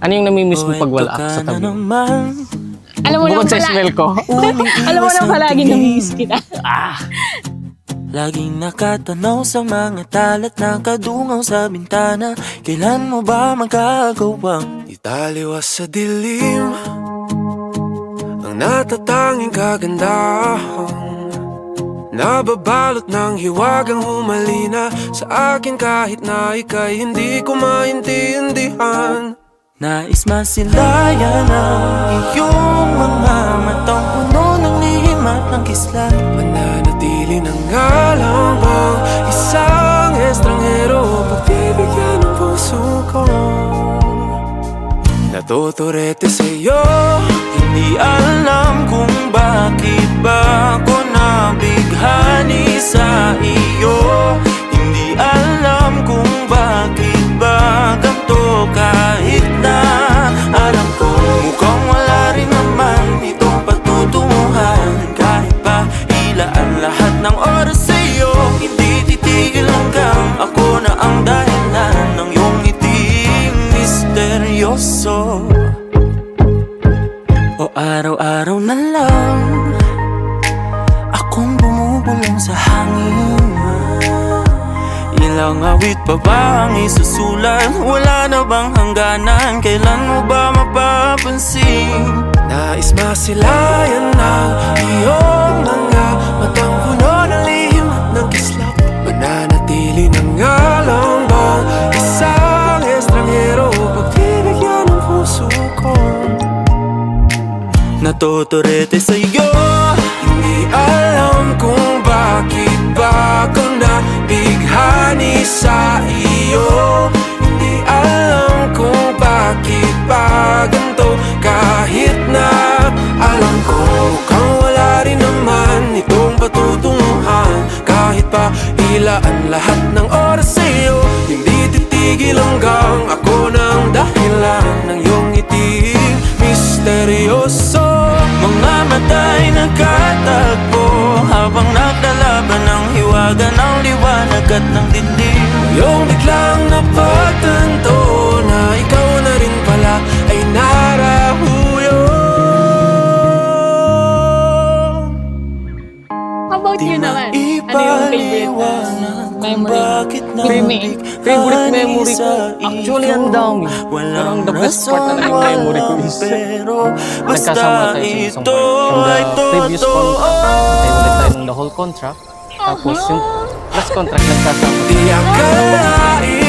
Ano yung namimiss mo pag wala ako sa tabi? Alam mo Bukod lang sa pala, smell ko. alam mo lang palagi namimiss kita. Laging nakatanaw sa mga talat na kadungaw sa bintana. Kailan mo ba magagawang italiwas sa dilim ang natatanging kagandahan, nababalot ng hiwagang humalina sa akin kahit na ika'y hindi ko maintindihan. Nais masilayan ang iyong mga matang puno ng lihim at ng kislat. Mananatili na nga lang bang isang estranghero pagbibigyan ng puso ko? Natuturete sa'yo, hindi alam kung bakit ba ako nabighani sa iyo. Hindi alam kung bakit ba ganito kahit na alam ko mukhang wala rin naman itong patutunguhan. Kahit pa ilaan lahat ng oras sa'yo, hindi titigil hanggang ako na ang dahilan ng iyong ngiting misteryoso. O araw-araw na lang akong bumubulong sa hangin. Ilang awit pa ba ang isusulat? Wala na bang hangganan? Kailan mo ba mapapansin? Nais masilayan ng iyong mga matang puno ng lihim at ng kislap. Mananatili na nga lang bang isang estranghero pagbibigyan ng puso ko? Natuturete sa'yo, hindi alam kung bakit ba ako nabighani sa iyo. Hindi alam kung bakit ba ganito kahit na alam ko mukhang wala rin naman itong patutunguhan. Kahit pa ilaan lahat ng oras sa'yo, hindi titigil hanggang ako ng dahilan ng iyong ngiting misteryoso. Mga mata'y nagkatagpo habang naglalaban ng hiwaga ng liwanag at ng dilim. Yung biglang napagtanto na ikaw na rin pala ay narahuyo. How about you naman? Ano yung favorite memory? Favorite memory ko, actually ang dami. Pero ang the best part na naging memory ko is nagkasama tayo sa isang part. From the previous contract, tayo ulit tayo ng the whole contract. Tapos yung last contract nagkasama. Di akalain